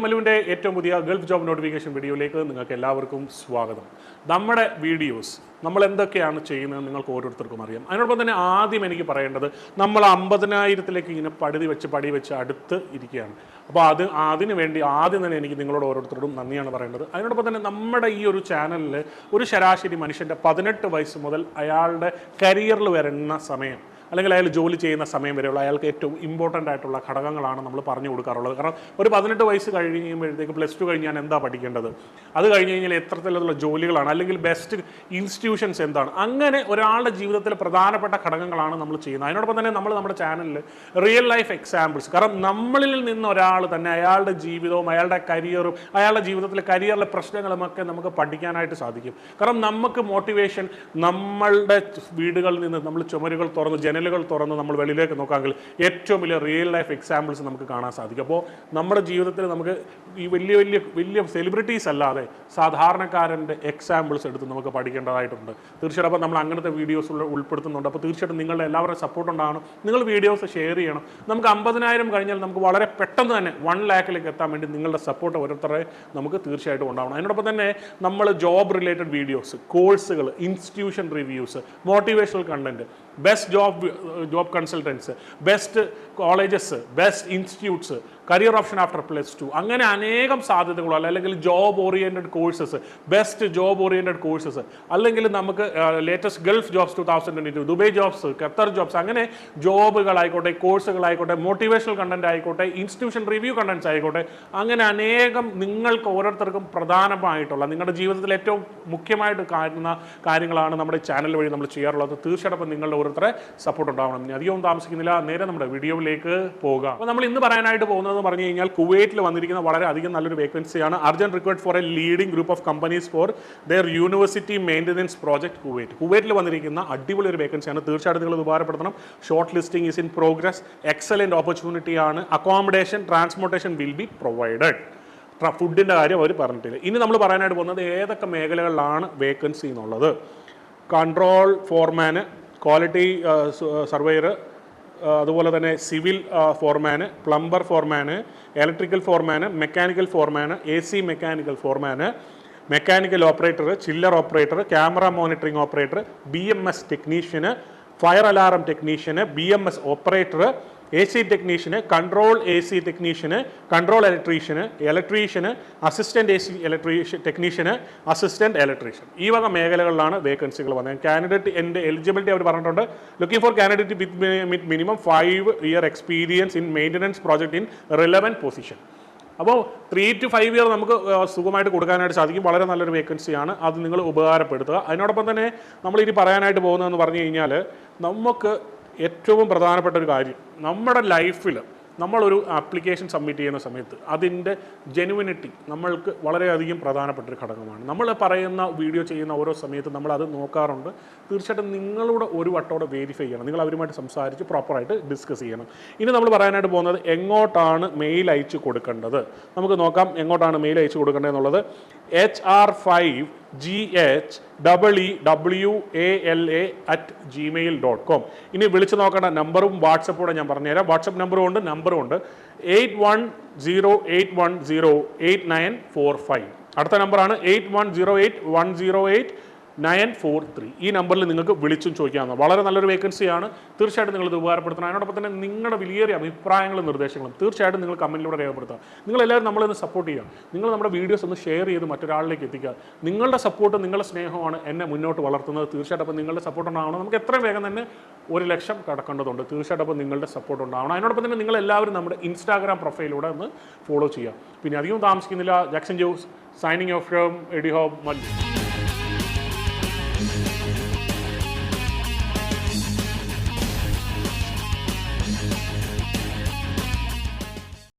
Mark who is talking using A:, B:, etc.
A: മല്ലുവിൻ്റെ ഏറ്റവും പുതിയ Gulf job notification വീഡിയോയിലേക്ക് നിങ്ങൾക്ക് എല്ലാവർക്കും സ്വാഗതം. നമ്മുടെ വീഡിയോസ് നമ്മൾ എന്തൊക്കെയാണ് ചെയ്യുന്നത് നിങ്ങൾക്ക് ഓരോരുത്തർക്കും അറിയാം. അതിനോടൊപ്പം തന്നെ ആദ്യം എനിക്ക് പറയേണ്ടത് നമ്മൾ 50,000-ലേക്ക് ഇങ്ങനെ പടി വെച്ച് അടുത്ത് ഇരിക്കുകയാണ്. അപ്പോൾ അതിന് വേണ്ടി ആദ്യം തന്നെ എനിക്ക് നിങ്ങളോട് ഓരോരുത്തരോടും നന്ദിയാണ് പറയേണ്ടത്. അതിനോടൊപ്പം തന്നെ നമ്മുടെ ഈ ഒരു ചാനലിൽ ഒരു ശരാശരി മനുഷ്യൻ്റെ 18 വയസ്സ് മുതൽ അയാളുടെ കരിയറിൽ വരുന്ന സമയം അല്ലെങ്കിൽ അയാൾ ജോലി ചെയ്യുന്ന സമയം വരെയുള്ള അയാൾക്ക് ഏറ്റവും ഇമ്പോർട്ടൻ്റ് ആയിട്ടുള്ള ഘടകങ്ങളാണ് നമ്മൾ പറഞ്ഞു കൊടുക്കാറുള്ളത്. കാരണം ഒരു 18 വയസ്സ് കഴിയുമ്പോഴത്തേക്ക് +2 കഴിഞ്ഞ് ഞാൻ എന്താ പഠിക്കേണ്ടത്, അത് കഴിഞ്ഞ് കഴിഞ്ഞാൽ എത്രത്തിലുള്ള ജോലികളാണ്, അല്ലെങ്കിൽ ബെസ്റ്റ് ഇൻസ്റ്റിറ്റ്യൂഷൻസ് എന്താണ്, അങ്ങനെ ഒരാളുടെ ജീവിതത്തിൽ പ്രധാനപ്പെട്ട ഘടകങ്ങളാണ് നമ്മൾ ചെയ്യുന്നത്. അതിനോടൊപ്പം തന്നെ നമ്മൾ നമ്മുടെ ചാനലിൽ റിയൽ ലൈഫ് എക്സാമ്പിൾസ്, കാരണം നമ്മളിൽ നിന്ന് ഒരാൾ തന്നെ അയാളുടെ ജീവിതവും അയാളുടെ കരിയറും അയാളുടെ ജീവിതത്തിലെ കരിയറിലെ പ്രശ്നങ്ങളുമൊക്കെ നമുക്ക് പഠിക്കാനായിട്ട് സാധിക്കും. കാരണം നമുക്ക് മോട്ടിവേഷൻ നമ്മളുടെ വീടുകളിൽ നിന്ന് നമ്മൾ ചുമരുകൾ തുറന്ന് ജനലുകൾ തുറന്ന് നമ്മൾ വെളിയിലേക്ക് നോക്കാമെങ്കിൽ ഏറ്റവും വലിയ റിയൽ ലൈഫ് എക്സാമ്പിൾസ് നമുക്ക് കാണാൻ സാധിക്കും. അപ്പോൾ നമ്മുടെ ജീവിതത്തിൽ നമുക്ക് ഈ വലിയ സെലിബ്രിറ്റീസ് അല്ലാതെ സാധാരണക്കാരൻ്റെ എക്സാമ്പിൾസ് എടുത്ത് നമുക്ക് പഠിക്കേണ്ടതായിട്ടുണ്ട്. തീർച്ചയായിട്ടും അപ്പോൾ നമ്മൾ അങ്ങനത്തെ വീഡിയോസ് ഉൾപ്പെടുത്തുന്നുണ്ട്. അപ്പോൾ തീർച്ചയായിട്ടും നിങ്ങളുടെ എല്ലാവരുടെ സപ്പോർട്ട് ഉണ്ടാകണം. നിങ്ങൾ വീഡിയോസ് ഷെയർ ചെയ്യണം. നമുക്ക് 50,000 കഴിഞ്ഞാൽ നമുക്ക് വളരെ പെട്ടെന്ന് തന്നെ 1 ലാഖിലേക്ക് എത്താൻ വേണ്ടി നിങ്ങളുടെ സപ്പോർട്ട് ഓരോരുത്തരെ നമുക്ക് തീർച്ചയായിട്ടും ഉണ്ടാവണം. അതിനോടൊപ്പം തന്നെ നമ്മൾ ജോബ് റിലേറ്റഡ് വീഡിയോസ്, കോഴ്സുകൾ, institution reviews, motivational content, best job consultants, best colleges, best institutes, career option after +2, അങ്ങനെ അനേകം സാധ്യതകളോ അല്ലെങ്കിൽ job oriented courses, best job oriented courses, അല്ലെങ്കിൽ നമുക്ക് latest Gulf jobs 2022, Dubai jobs, Qatar jobs, അങ്ങനെ ജോബുകളായിക്കോട്ടെ, കോഴ്സുകളായിക്കോട്ടെ, motivational content ആയിക്കോട്ടെ, institution review contents ആയിക്കോട്ടെ, അങ്ങനെ അനേകം നിങ്ങൾക്ക് ഓരോരുത്തർക്കും പ്രധാനമായിട്ടുള്ള നിങ്ങളുടെ ജീവിതത്തിൽ ഏറ്റവും മുഖ്യമായിട്ട് കാണുന്ന കാര്യങ്ങളാണ് നമ്മുടെ ചാനൽ വഴി നമ്മൾ ചെയ്യാറുള്ളത്. തീർച്ചയായിട്ടും നിങ്ങളുടെ ഓരോരുത്തരെ സപ്പോർട്ട് ഉണ്ടാവണം. ഇനി അധികവും താമസിക്കുന്നില്ല, നേരെ നമ്മുടെ വീഡിയോയിലേക്ക് പോകാം. അപ്പോൾ നമ്മൾ ഇന്ന് പറയാനായിട്ട് പോകുന്നത് പറഞ്ഞു കഴിഞ്ഞാൽ കുവൈറ്റിൽ വന്നിരിക്കുന്ന വളരെ അധികം നല്ലൊരു വേക്കൻസിയാണ്. Urgent required for a leading group of companies for their university maintenance project കുവൈറ്റിൽ വന്നിരിക്കുന്ന അടിപൊളി ഒരു വേക്കൻസിയാണ്. തീർച്ചയായിട്ടും നിങ്ങൾ ഉപകാരപ്പെടുത്തണം. Shortlisting is in progress. Excellent opportunity ആണ്. Accommodation, transportation will be provided. ഫുഡിൻ്റെ കാര്യം അവർ പറഞ്ഞിട്ടില്ല. ഇനി നമ്മൾ പറയാനായിട്ട് പോകുന്നത് ഏതൊക്കെ മേഖലകളിലാണ് വേക്കൻസി എന്നുള്ളത്. കൺട്രോൾ ഫോർമാന്, ക്വാളിറ്റി സർവേയർ, അതുപോലെ തന്നെ civil foreman, plumber foreman, electrical foreman, mechanical foreman, AC mechanical foreman, mechanical operator, chiller operator, camera monitoring operator, BMS technician, fire alarm technician, BMS operator, AC technician, control AC technician, control electrician, assistant AC technician, assistant electrician. ഈ വക മേഖലകളിലാണ് വേക്കൻസികൾ വന്നത്. Candidate എൻ്റെ eligibility അവർ പറഞ്ഞിട്ടുണ്ട്. Looking for candidate with minimum 5 year experience in maintenance project in relevant position. അപ്പോൾ 3 to 5 year നമുക്ക് സുഖമായിട്ട് കൊടുക്കാനായിട്ട് സാധിക്കും. വളരെ നല്ലൊരു വേക്കൻസിയാണ്. അത് നിങ്ങൾ ഉപകാരപ്പെടുത്തുക. അതിനോടൊപ്പം തന്നെ നമ്മൾ ഇനി പറയാനായിട്ട് പോകുന്നതെന്ന് പറഞ്ഞു കഴിഞ്ഞാൽ നമുക്ക് ഏറ്റവും പ്രധാനപ്പെട്ട ഒരു കാര്യം, നമ്മുടെ ലൈഫിൽ നമ്മളൊരു ആപ്ലിക്കേഷൻ സബ്മിറ്റ് ചെയ്യുന്ന സമയത്ത് അതിൻ്റെ ജെനുവിനിറ്റി നമ്മൾക്ക് വളരെയധികം പ്രധാനപ്പെട്ടൊരു ഘടകമാണ്. നമ്മൾ പറയുന്ന വീഡിയോ ചെയ്യുന്ന ഓരോ സമയത്തും നമ്മളത് നോക്കാറുണ്ട്. തീർച്ചയായിട്ടും നിങ്ങളുടെ ഒരു വട്ടോടെ വെരിഫൈ ചെയ്യണം. നിങ്ങൾ അവരുമായിട്ട് സംസാരിച്ച് പ്രോപ്പറായിട്ട് ഡിസ്കസ് ചെയ്യണം. ഇനി നമ്മൾ പറയാനായിട്ട് പോകുന്നത് എങ്ങോട്ടാണ് മെയിൽ അയച്ചു കൊടുക്കേണ്ടത്. നമുക്ക് നോക്കാം എങ്ങോട്ടാണ് മെയിൽ അയച്ചു കൊടുക്കേണ്ടതെന്നുള്ളത്. HR5GHEEWALA@gmail.com. ഇനി വിളിച്ച് നോക്കേണ്ട നമ്പറും വാട്സപ്പോടെ ഞാൻ പറഞ്ഞുതരാം. വാട്സപ്പ് നമ്പറും ഉണ്ട്, നമ്പറും ഉണ്ട്. 8108108945. അടുത്ത നമ്പറാണ് 8108108943. ഈ നമ്പറിൽ നിങ്ങൾക്ക് വിളിച്ചും ചോദിക്കാവുന്ന വളരെ നല്ലൊരു വേക്കൻസിയാണ്. തീർച്ചയായിട്ടും നിങ്ങളിത് ഉപകാരപ്പെടുത്തണം. അതിനോടൊപ്പം തന്നെ നിങ്ങളുടെ വലിയേറിയ അഭിപ്രായങ്ങളും നിർദ്ദേശങ്ങളും തീർച്ചയായിട്ടും നിങ്ങൾ കമൻറ്റിലൂടെ രേഖപ്പെടുത്തുക. നിങ്ങളെല്ലാവരും നമ്മളിന്ന് സപ്പോർട്ട് ചെയ്യുക. നിങ്ങൾ നമ്മുടെ വീഡിയോസ് ഒന്ന് ഷെയർ ചെയ്ത് മറ്റൊരാളിലേക്ക് എത്തിക്കുക. നിങ്ങളുടെ സപ്പോർട്ട്, നിങ്ങളുടെ സ്നേഹമാണ് എന്നെ മുന്നോട്ട് വളർത്തുന്നത്. തീർച്ചയായിട്ടും അപ്പോൾ നിങ്ങളുടെ സപ്പോർട്ട് ഉണ്ടാവണം. നമുക്ക് എത്രയും വേഗം തന്നെ 1 ലക്ഷം കടക്കേണ്ടതുണ്ട്. തീർച്ചയായിട്ടും അപ്പോൾ നിങ്ങളുടെ സപ്പോർട്ട് ഉണ്ടാവണം. അതിനോടൊപ്പം തന്നെ നിങ്ങളെല്ലാവരും നമ്മുടെ ഇൻസ്റ്റാഗ്രാം പ്രൊഫൈലിലൂടെ ഒന്ന് ഫോളോ ചെയ്യുക. പിന്നെ അധികം താമസിക്കുന്നില്ല. Jackson Jose signing off from എഡിഹോബ് മല്ലു.